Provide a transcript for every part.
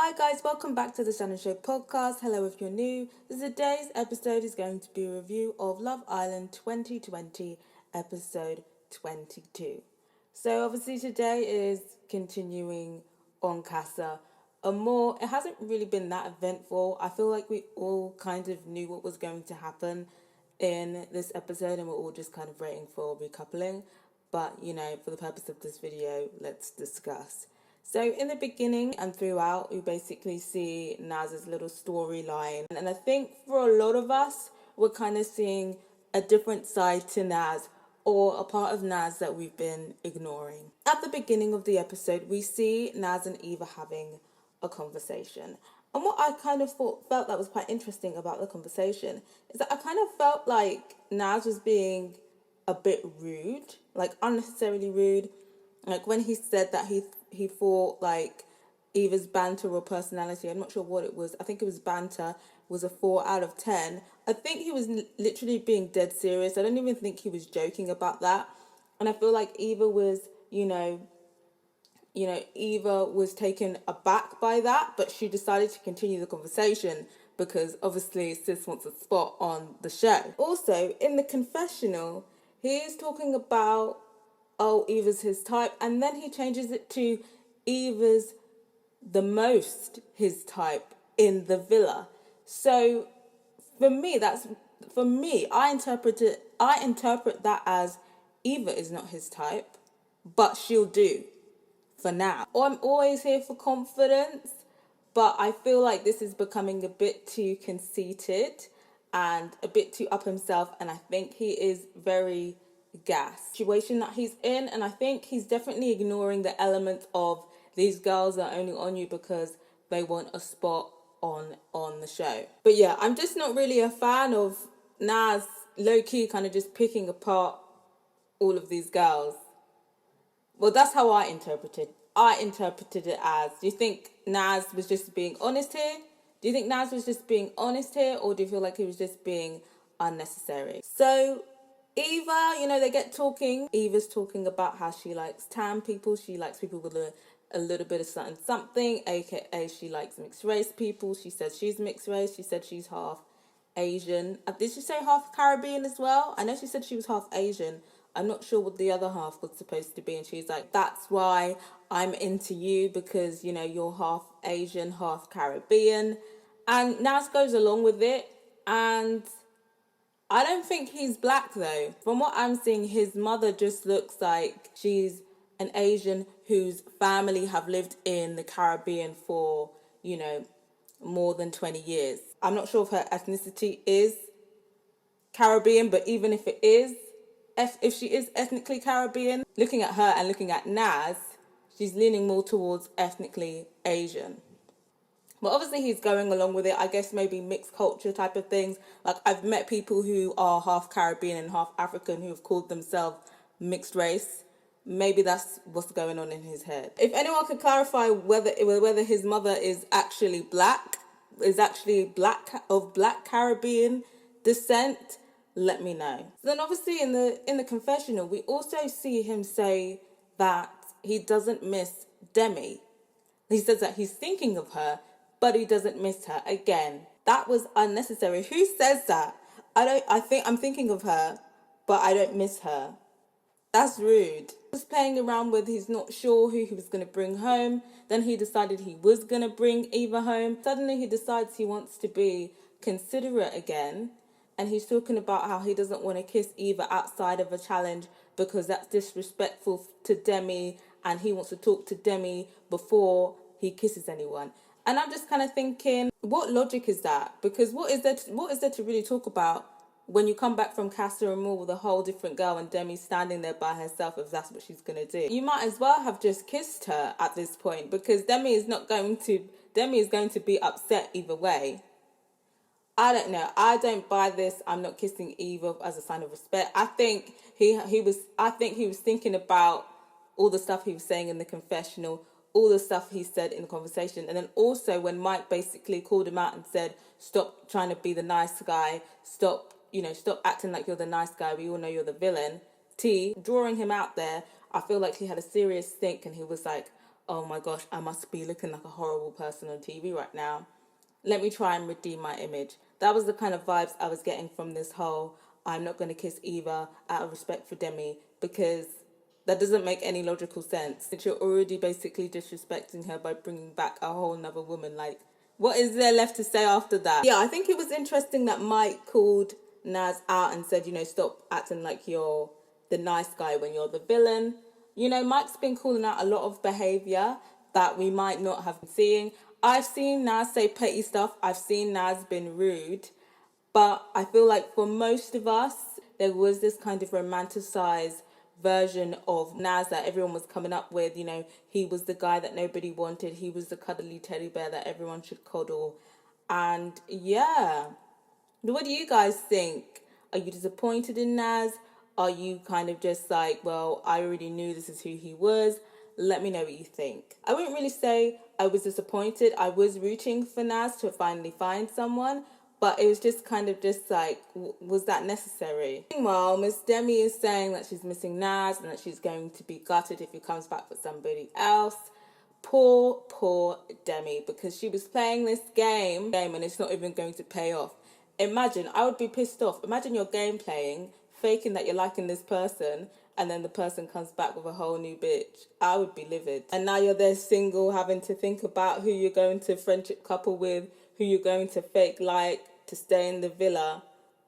Hi guys, welcome back to the Shannon Show podcast. Hello if you're new. Today's episode is going to be a review of Love Island 2020 episode 22. So obviously today is continuing on Casa Amor. It hasn't really been that eventful. I feel like we all kind of knew what was going to happen in this episode and we're all just kind of waiting for recoupling. But, for the purpose of this video, let's discuss. So in the beginning and throughout, we basically see Naz's little storyline. And I think for a lot of us, we're kind of seeing a different side to Naz, or a part of Naz that we've been ignoring. At the beginning of the episode, we see Naz and Eva having a conversation. And what I kind of felt that was quite interesting about the conversation is that I kind of felt like Naz was being a bit rude, like unnecessarily rude. Like when he said that he thought like Eva's banter or personality, I'm not sure what it was, I think it was banter, was a 4 out of 10. I think he was literally being dead serious. I don't even think he was joking about that. And I feel like Eva was, Eva was taken aback by that, but she decided to continue the conversation because obviously Sis wants a spot on the show. Also, in the confessional, he is talking about, oh, Eva's his type, and then he changes it to Eva's the most his type in the villa. So for me, I interpret that as Eva is not his type, but she'll do for now. I'm always here for confidence, but I feel like this is becoming a bit too conceited and a bit too up himself, and I think he is very gas situation that he's in, and I think he's definitely ignoring the element of these girls are only on you because they want a spot on the show. But yeah, I'm just not really a fan of Naz low-key kind of just picking apart all of these girls. Well, that's how I interpreted it as, do you think Naz was just being honest here? Do you think Naz was just being honest here, or do you feel like he was just being unnecessary? So Eva, they get talking. Eva's talking about how she likes tan people. She likes people with a little bit of something, aka she likes mixed race people. She says she's mixed race. She said she's half Asian. Did she say half Caribbean as well? I know she said she was half Asian. I'm not sure what the other half was supposed to be. And she's like, that's why I'm into you, because, you're half Asian, half Caribbean. And Naz goes along with it. And I don't think he's black though. From what I'm seeing, his mother just looks like she's an Asian whose family have lived in the Caribbean for, more than 20 years. I'm not sure if her ethnicity is Caribbean, but even if it is, if she is ethnically Caribbean, looking at her and looking at Naz, she's leaning more towards ethnically Asian. But obviously he's going along with it. I guess maybe mixed culture type of things. Like I've met people who are half Caribbean and half African who have called themselves mixed race. Maybe that's what's going on in his head. If anyone could clarify whether his mother is actually black of black Caribbean descent, let me know. So then obviously in the confessional, we also see him say that he doesn't miss Demi. He says that he's thinking of her, but he doesn't miss her. Again, that was unnecessary. Who says that? I'm thinking of her, but I don't miss her. That's rude. He was playing around with, he's not sure who he was going to bring home. Then he decided he was going to bring Eva home. Suddenly he decides he wants to be considerate again. And he's talking about how he doesn't want to kiss Eva outside of a challenge because that's disrespectful to Demi, and he wants to talk to Demi before he kisses anyone. And I'm just kind of thinking, what logic is that? Because what is there to really talk about when you come back from Casa Amor with a whole different girl and Demi's standing there by herself, if that's what she's going to do? You might as well have just kissed her at this point, because Demi is going to be upset either way. I don't know. I don't buy this. I'm not kissing Eva as a sign of respect. I think he was thinking about all the stuff he was saying in the confessional, all the stuff he said in the conversation. And then also when Mike basically called him out and said, stop trying to be the nice guy, stop acting like you're the nice guy, we all know you're the villain. Drawing him out there, I feel like he had a serious think, and he was like, oh my gosh, I must be looking like a horrible person on TV right now. Let me try and redeem my image. That was the kind of vibes I was getting from this whole I'm not going to kiss Eva out of respect for Demi, because that doesn't make any logical sense. You're already basically disrespecting her by bringing back a whole nother woman. Like, what is there left to say after that? Yeah, I think it was interesting that Mike called Naz out and said, stop acting like you're the nice guy when you're the villain. Mike's been calling out a lot of behaviour that we might not have been seeing. I've seen Naz say petty stuff. I've seen Naz been rude. But I feel like for most of us, there was this kind of romanticized version of Naz that everyone was coming up with. He was the guy that nobody wanted. He was the cuddly teddy bear that everyone should cuddle. And yeah, what do you guys think? Are you disappointed in Naz? Are you kind of just like, well, I already knew this is who he was? Let me know what you think. I wouldn't really say I was disappointed. I was rooting for Naz to finally find someone, but it was just kind of just like, was that necessary? Meanwhile, Miss Demi is saying that she's missing Naz and that she's going to be gutted if he comes back for somebody else. Poor Demi, because she was playing this game and it's not even going to pay off. Imagine, I would be pissed off. Imagine you're game playing, faking that you're liking this person, and then the person comes back with a whole new bitch. I would be livid. And now you're there single, having to think about who you're going to friendship couple with, who you're going to fake like to stay in the villa.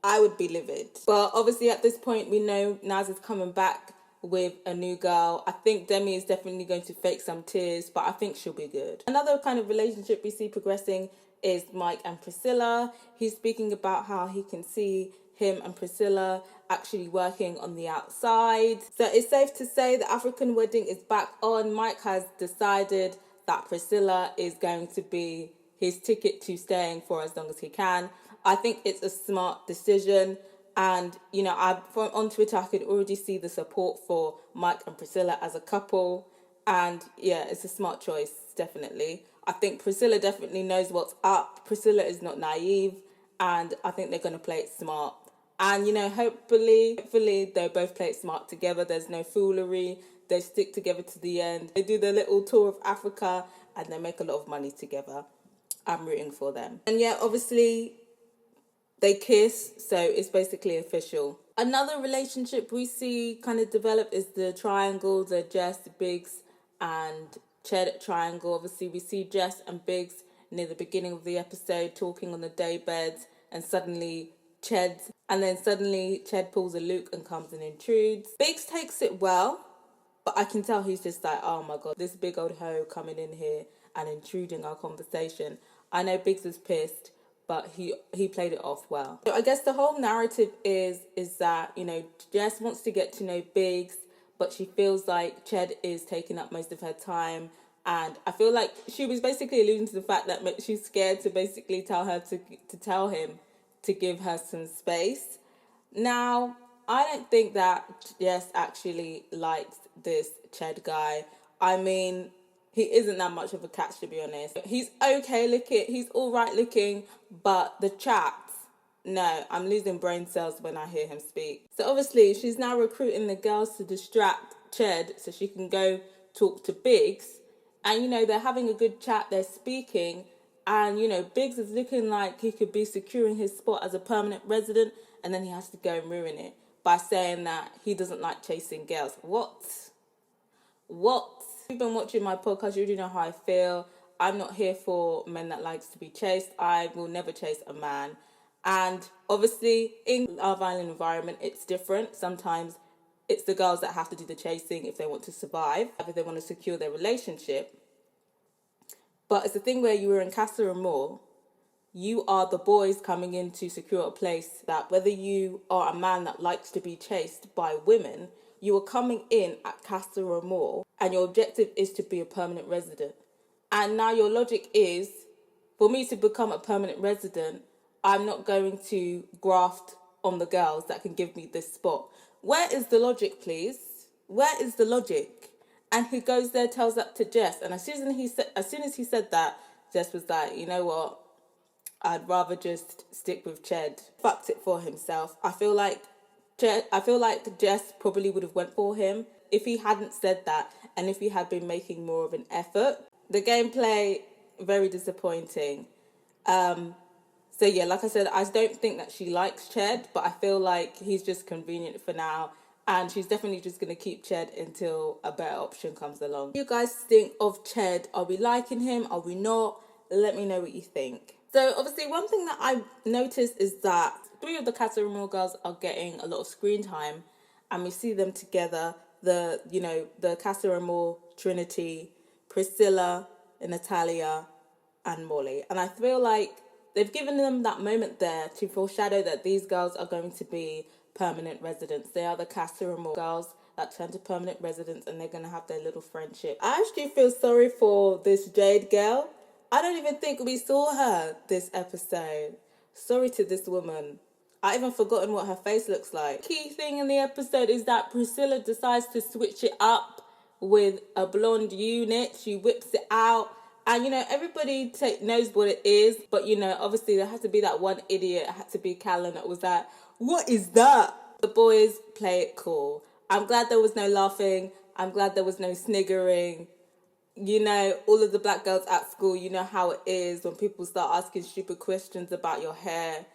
I would be livid. But obviously at this point, we know Naz is coming back with a new girl. I think Demi is definitely going to fake some tears, but I think she'll be good. Another kind of relationship we see progressing is Mike and Priscilla. He's speaking about how he can see him and Priscilla actually working on the outside. So it's safe to say the African wedding is back on. Mike has decided that Priscilla is going to be his ticket to staying for as long as he can. I think it's a smart decision. And, on Twitter, I could already see the support for Mike and Priscilla as a couple. And yeah, it's a smart choice, definitely. I think Priscilla definitely knows what's up. Priscilla is not naive. And I think they're going to play it smart. And, hopefully they both play it smart together. There's no foolery. They stick together to the end. They do their little tour of Africa and they make a lot of money together. I'm rooting for them. And yeah, obviously they kiss, so it's basically official. Another relationship we see kind of develop is the triangle, the Jess, Biggs, and Ched triangle. Obviously, we see Jess and Biggs near the beginning of the episode talking on the daybed, and suddenly Ched pulls a Luke and comes and intrudes. Biggs takes it well, but I can tell he's just like, oh my God, this big old hoe coming in here and intruding our conversation. I know Biggs is pissed, but he played it off well. So I guess the whole narrative is that, Jess wants to get to know Biggs, but she feels like Ched is taking up most of her time. And I feel like she was basically alluding to the fact that she's scared to basically tell him to give her some space. Now, I don't think that Jess actually likes this Ched guy. I mean, he isn't that much of a catch, to be honest. He's okay looking, he's all right looking, but the chats, no, I'm losing brain cells when I hear him speak. So obviously, she's now recruiting the girls to distract Ched so she can go talk to Biggs. And, they're having a good chat, they're speaking, and, Biggs is looking like he could be securing his spot as a permanent resident, and then he has to go and ruin it by saying that he doesn't like chasing girls. What? If you've been watching my podcast, you already know how I feel. I'm not here for men that likes to be chased. I will never chase a man. And obviously, in our violent environment, it's different. Sometimes it's the girls that have to do the chasing if they want to survive, if they want to secure their relationship. But it's the thing where you were in Casa Amor, you are the boys coming in to secure a place that whether you are a man that likes to be chased by women, you are coming in at Casa Amor and your objective is to be a permanent resident. And now your logic is, for me to become a permanent resident, I'm not going to graft on the girls that can give me this spot. Where is the logic, please? Where is the logic? And he goes there, tells that to Jess. And as soon as he said that, Jess was like, you know what? I'd rather just stick with Ched. Fucked it for himself. I feel like Jess probably would have went for him if he hadn't said that, and if he had been making more of an effort. The gameplay, very disappointing. So yeah, like I said, I don't think that she likes Ched, but I feel like he's just convenient for now, and she's definitely just going to keep Ched until a better option comes along. What do you guys think of Ched? Are we liking him? Are we not? Let me know what you think. So obviously one thing that I've noticed is that 3 of the Casa Amor girls are getting a lot of screen time, and we see them together. The Casa Amor Trinity, Priscilla, Natalia, and Molly. And I feel like they've given them that moment there to foreshadow that these girls are going to be permanent residents. They are the Casa Amor girls that turn to permanent residents, and they're going to have their little friendship. I actually feel sorry for this Jade girl. I don't even think we saw her this episode. Sorry to this woman. I even forgotten what her face looks like. Key thing in the episode is that Priscilla decides to switch it up with a blonde unit. She whips it out. And, everybody knows what it is. But, obviously there had to be that one idiot. It had to be Callum that was like, what is that? The boys play it cool. I'm glad there was no laughing. I'm glad there was no sniggering. All of the black girls at school, you know how it is when people start asking stupid questions about your hair.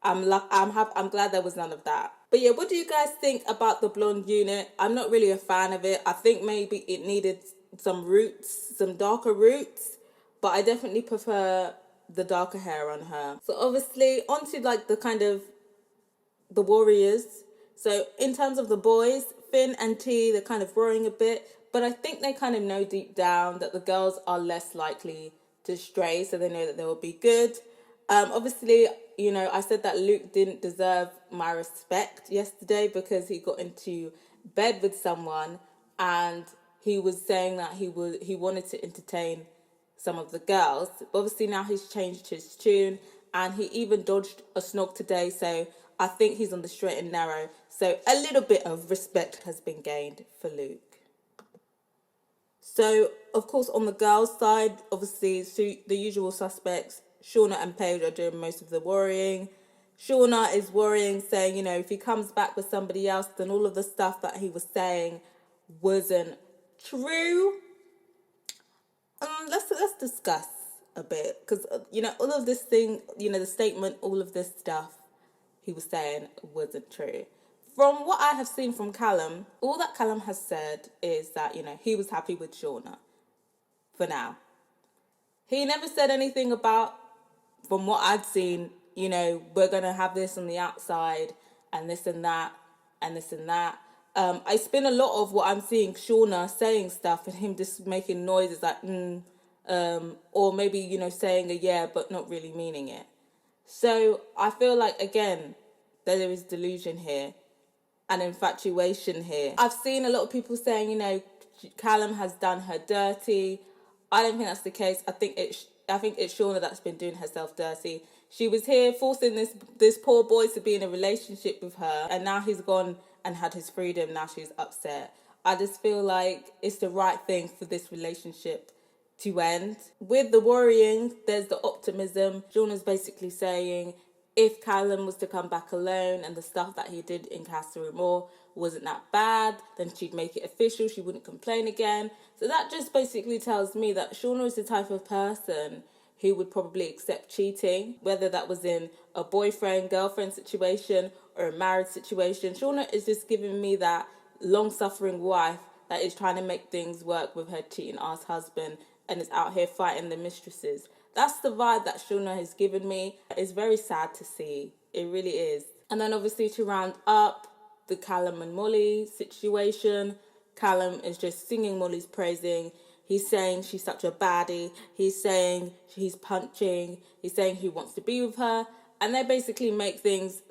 I'm glad there was none of that. But yeah, what do you guys think about the blonde unit? I'm not really a fan of it. I think maybe it needed some roots, some darker roots, but I definitely prefer the darker hair on her. So obviously onto like the warriors. So in terms of the boys, Finn and T, they're kind of worrying a bit, but I think they kind of know deep down that the girls are less likely to stray, so they know that they will be good. Obviously, I said that Luke didn't deserve my respect yesterday because he got into bed with someone and he was saying that he wanted to entertain some of the girls. But obviously now he's changed his tune and he even dodged a snog today, so I think he's on the straight and narrow. So a little bit of respect has been gained for Luke. So, of course, on the girls' side, obviously, the usual suspects, Shauna and Paige are doing most of the worrying. Shauna is worrying, saying, if he comes back with somebody else, then all of the stuff that he was saying wasn't true. Let's discuss a bit, because, all of this thing, the statement, all of this stuff he was saying wasn't true. From what I have seen from Callum, all that Callum has said is that, he was happy with Shauna for now. He never said anything about, from what I'd seen, we're going to have this on the outside and this and that and this and that. I spin a lot of what I'm seeing Shauna saying stuff and him just making noises like, or maybe, saying a yeah, but not really meaning it. So I feel like, again, there is delusion here and infatuation here. I've seen a lot of people saying, Callum has done her dirty. I don't think that's the case. I think it's Shauna that's been doing herself dirty. She was here forcing this poor boy to be in a relationship with her, and now he's gone and had his freedom. Now she's upset. I just feel like it's the right thing for this relationship to end. With the worrying, there's the optimism. Shauna's basically saying, if Callum was to come back alone and the stuff that he did in Casa Amor wasn't that bad, then she'd make it official. She wouldn't complain again. So that just basically tells me that Shauna is the type of person who would probably accept cheating, whether that was in a boyfriend-girlfriend situation or a marriage situation. Shauna is just giving me that long-suffering wife that is trying to make things work with her cheating-ass husband and is out here fighting the mistresses. That's the vibe that Shauna has given me. It's very sad to see. It really is. And then obviously to round up the Callum and Molly situation, Callum is just singing Molly's praising. He's saying she's such a baddie. He's saying he's punching. He's saying he wants to be with her. And they basically make things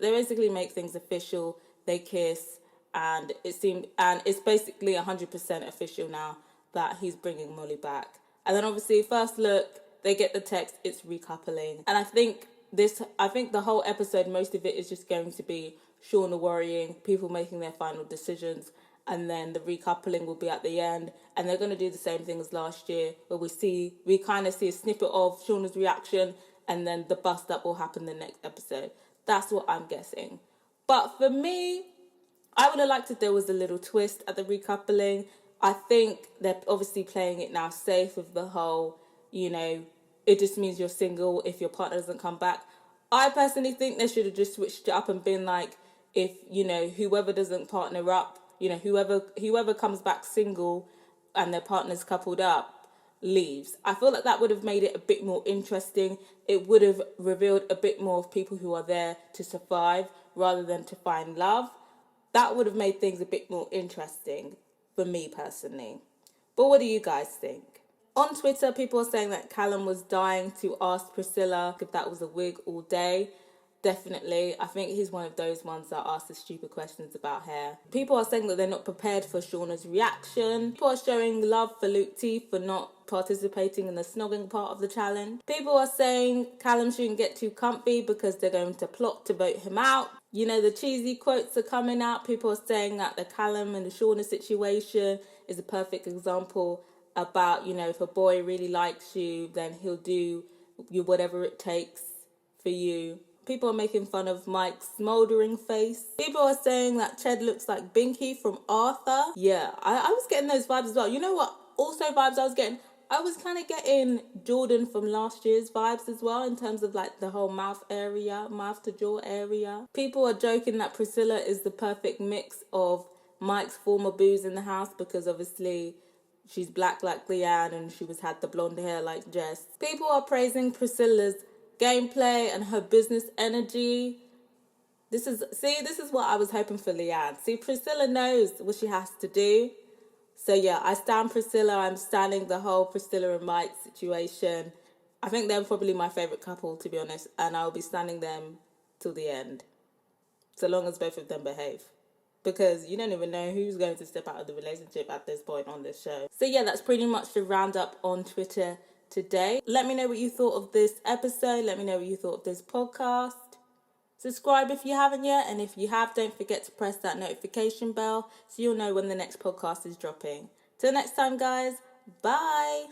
official. They kiss. And it's basically 100% official now that he's bringing Molly back. And then obviously first look, they get the text, it's recoupling. And I think the whole episode, most of it is just going to be Shauna worrying, people making their final decisions, and then the recoupling will be at the end. And they're going to do the same thing as last year, where we kind of see a snippet of Shauna's reaction, and then the bust up will happen the next episode. That's what I'm guessing. But for me, I would have liked if there was a little twist at the recoupling. I think they're obviously playing it now safe with the whole, it just means you're single if your partner doesn't come back. I personally think they should have just switched it up and been like, if, whoever doesn't partner up, whoever comes back single and their partner's coupled up leaves. I feel like that would have made it a bit more interesting. It would have revealed a bit more of people who are there to survive rather than to find love. That would have made things a bit more interesting for me personally. But what do you guys think? On Twitter, people are saying that Callum was dying to ask Priscilla if that was a wig all day. Definitely. I think he's one of those ones that asks the stupid questions about hair. People are saying that they're not prepared for Shauna's reaction. People are showing love for Luke T for not participating in the snogging part of the challenge. People are saying Callum shouldn't get too comfy because they're going to plot to vote him out. The cheesy quotes are coming out. People are saying that the Callum and the Shauna situation is a perfect example about, if a boy really likes you, then he'll do whatever it takes for you. People are making fun of Mike's smouldering face. People are saying that Ched looks like Binky from Arthur. Yeah, I was getting those vibes as well. You know what also vibes I was getting? I was kind of getting Jordan from last year's vibes as well, in terms of like the whole mouth to jaw area. People are joking that Priscilla is the perfect mix of Mike's former booze in the house, because obviously she's black like Leanne and she had the blonde hair like Jess. People are praising Priscilla's gameplay and her business energy. This is what I was hoping for Leanne. See, Priscilla knows what she has to do. So yeah, I stand Priscilla. I'm standing the whole Priscilla and Mike situation. I think they're probably my favourite couple, to be honest, and I'll be standing them till the end, so long as both of them behave. Because you don't even know who's going to step out of the relationship at this point on this show. So yeah, that's pretty much the roundup on Twitter today. Let me know what you thought of this episode. Let me know what you thought of this podcast. Subscribe if you haven't yet, and if you have, don't forget to press that notification bell so you'll know when the next podcast is dropping. Till next time, guys. Bye.